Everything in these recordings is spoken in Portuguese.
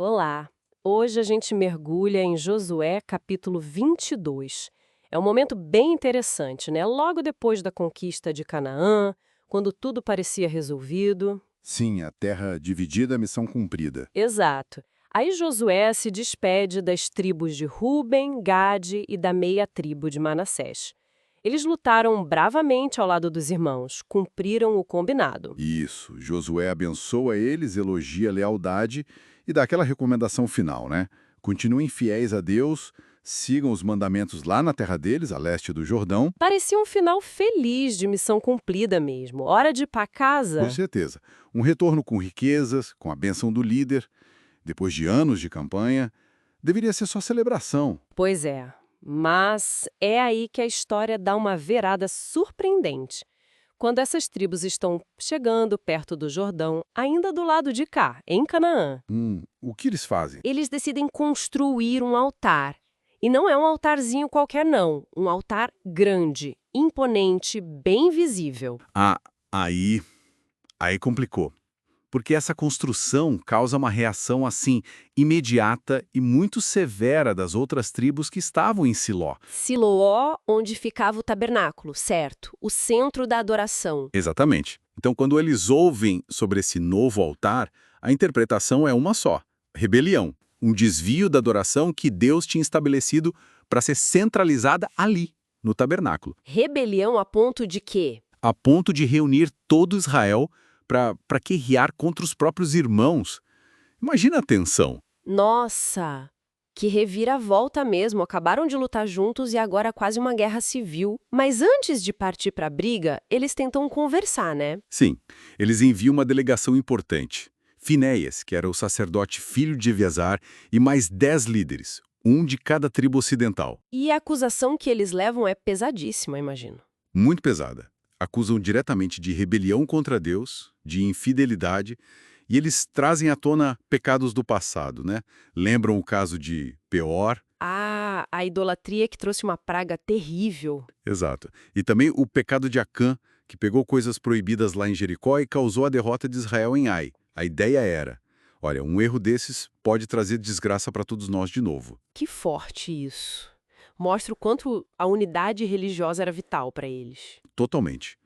Olá! Hoje a gente mergulha em Josué capítulo 22. É um momento bem interessante, né? Logo depois da conquista de Canaã, quando tudo parecia resolvido. Sim, a terra dividida, missão cumprida. Exato. Aí Josué se despede das tribos de Ruben, Gade e da meia tribo de Manassés. Eles lutaram bravamente ao lado dos irmãos, cumpriram o combinado. Isso, Josué abençoa eles, elogia a lealdade e dá aquela recomendação final, né? Continuem fiéis a Deus, sigam os mandamentos lá na terra deles, a leste do Jordão. Parecia um final feliz de missão cumprida mesmo. Hora de ir para Com casa? certeza. Um retorno com riquezas, com a bênção do líder, depois de anos de campanha, deveria ser só celebração. Pois é, mas é aí que a história dá uma virada surpreendente. Quando essas tribos estão chegando perto do Jordão, ainda do lado de cá, em Canaã, O que eles fazem? eles decidem construir um altar. E não é um altarzinho qualquer, não. Um altar grande, imponente, bem visível. Ah, aí complicou. Porque essa construção causa uma reação assim imediata e muito severa das outras tribos que estavam em Siló. Siloó, onde ficava o tabernáculo, certo? O centro da adoração. Exatamente. Então, quando eles ouvem sobre esse novo altar, a interpretação é uma só: rebelião, um desvio da adoração que Deus tinha estabelecido para ser centralizada ali, no tabernáculo, Rebelião a ponto de quê? a ponto de reunir todo Israel para guerrear contra os próprios irmãos. Imagina a tensão. Nossa! Que reviravolta mesmo. Acabaram de lutar juntos e agora quase uma guerra civil. Mas antes de partir para a briga, eles tentam conversar, né? Sim, eles enviam uma delegação importante. Finéias, que era o sacerdote filho de Eviasar, e mais 10 líderes, um de cada tribo ocidental. E a acusação que eles levam é pesadíssima, imagino. Muito pesada. Acusam diretamente de rebelião contra Deus, de infidelidade, e eles trazem à tona pecados do passado, né? Lembram o caso de Peor, Ah, a idolatria que trouxe uma praga terrível. exato, e também o pecado de Acã, que pegou coisas proibidas lá em Jericó e causou a derrota de Israel em Ai. A ideia era, olha, um erro desses pode trazer desgraça para todos nós de novo. Que forte isso. Mostra o quanto a unidade religiosa era vital para eles. Totalmente.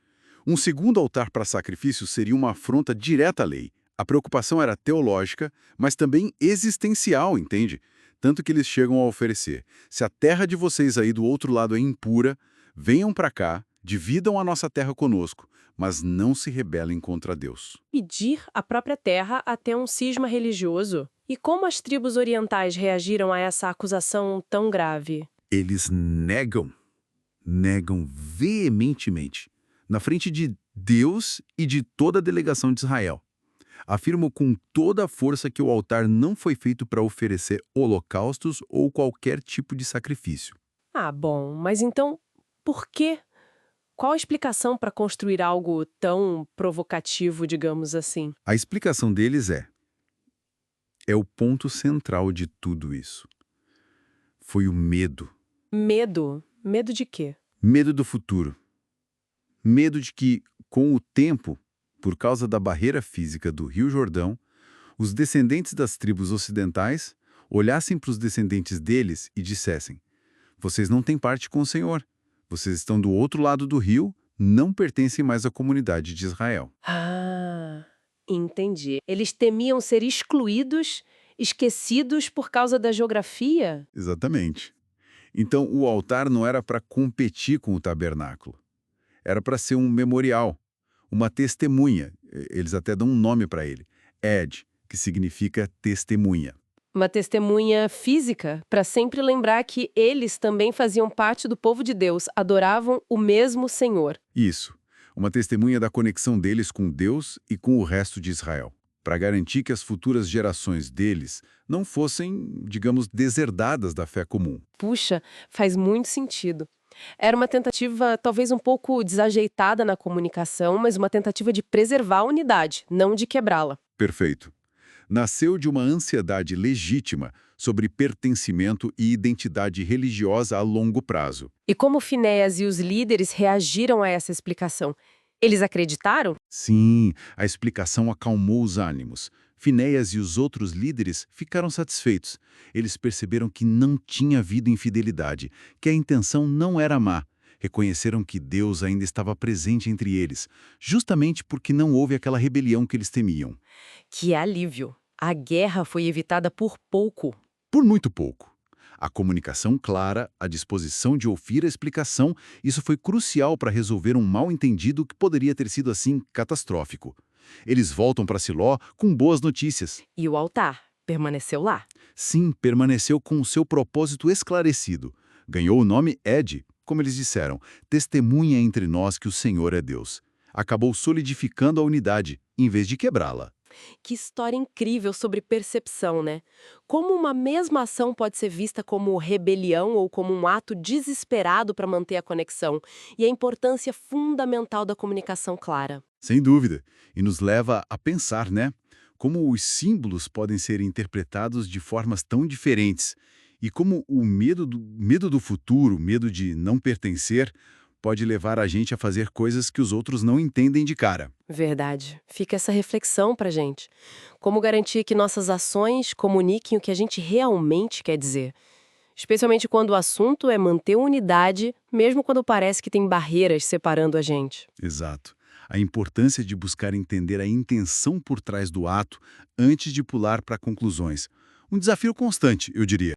Um segundo altar para sacrifício seria uma afronta direta à lei. A preocupação era teológica, mas também existencial, entende? Tanto que eles chegam a oferecer: se a terra de vocês aí do outro lado é impura, venham para cá, dividam a nossa terra conosco, mas não se rebelem contra Deus. Pedir a própria terra até um cisma religioso. E como as tribos orientais reagiram a essa acusação tão grave? Eles negam veementemente, na frente de Deus e de toda a delegação de Israel. Afirmam com toda a força que o altar não foi feito para oferecer holocaustos ou qualquer tipo de sacrifício. Ah, bom, mas então, por quê? Qual a explicação para construir algo tão provocativo, digamos assim? A explicação deles é o ponto central de tudo isso. Foi o medo. Medo. Medo de quê? Medo do futuro. Medo de que, com o tempo, por causa da barreira física do Rio Jordão, os descendentes das tribos ocidentais olhassem para os descendentes deles e dissessem: vocês não têm parte com o Senhor. Vocês estão do outro lado do rio, não pertencem mais à comunidade de Israel. Ah, entendi. Eles temiam ser excluídos, esquecidos por causa da geografia? Exatamente. Então, o altar não era para competir com o tabernáculo. Era para ser um memorial, uma testemunha. Eles até dão um nome para ele. Ed, que significa testemunha. Uma testemunha física para sempre lembrar que eles também faziam parte do povo de Deus, adoravam o mesmo Senhor. Isso. Uma testemunha da conexão deles com Deus e com o resto de Israel, para garantir que as futuras gerações deles não fossem, digamos, deserdadas da fé comum. Puxa, faz muito sentido. Era uma tentativa talvez um pouco desajeitada na comunicação, mas uma tentativa de preservar a unidade, não de quebrá-la. Perfeito. Nasceu de uma ansiedade legítima sobre pertencimento e identidade religiosa a longo prazo. E como Finéias e os líderes reagiram a essa explicação? Eles acreditaram? Sim, a explicação acalmou os ânimos. Finéias e os outros líderes ficaram satisfeitos. Eles perceberam que não tinha havido infidelidade, que a intenção não era má. Reconheceram que Deus ainda estava presente entre eles, justamente porque não houve aquela rebelião que eles temiam. Que alívio! A guerra foi evitada por pouco. Por muito pouco. A comunicação clara, a disposição de ouvir a explicação, isso foi crucial para resolver um mal-entendido que poderia ter sido, assim, catastrófico. Eles voltam para Siló com boas notícias. E o altar permaneceu lá. Sim, permaneceu com o seu propósito esclarecido. Ganhou o nome Ed, como eles disseram, testemunha entre nós que o Senhor é Deus. Acabou solidificando a unidade, em vez de quebrá-la. Que história incrível sobre percepção, né? Como uma mesma ação pode ser vista como rebelião ou como um ato desesperado para manter a conexão, e a importância fundamental da comunicação clara. Sem dúvida. E nos leva a pensar, né? Como os símbolos podem ser interpretados de formas tão diferentes. E como o medo do futuro, medo de não pertencer, pode levar a gente a fazer coisas que os outros não entendem de cara. Verdade. Fica essa reflexão pra gente. Como garantir que nossas ações comuniquem o que a gente realmente quer dizer? Especialmente quando o assunto é manter unidade, mesmo quando parece que tem barreiras separando a gente. Exato. A importância de buscar entender a intenção por trás do ato antes de pular para conclusões. Um desafio constante, eu diria.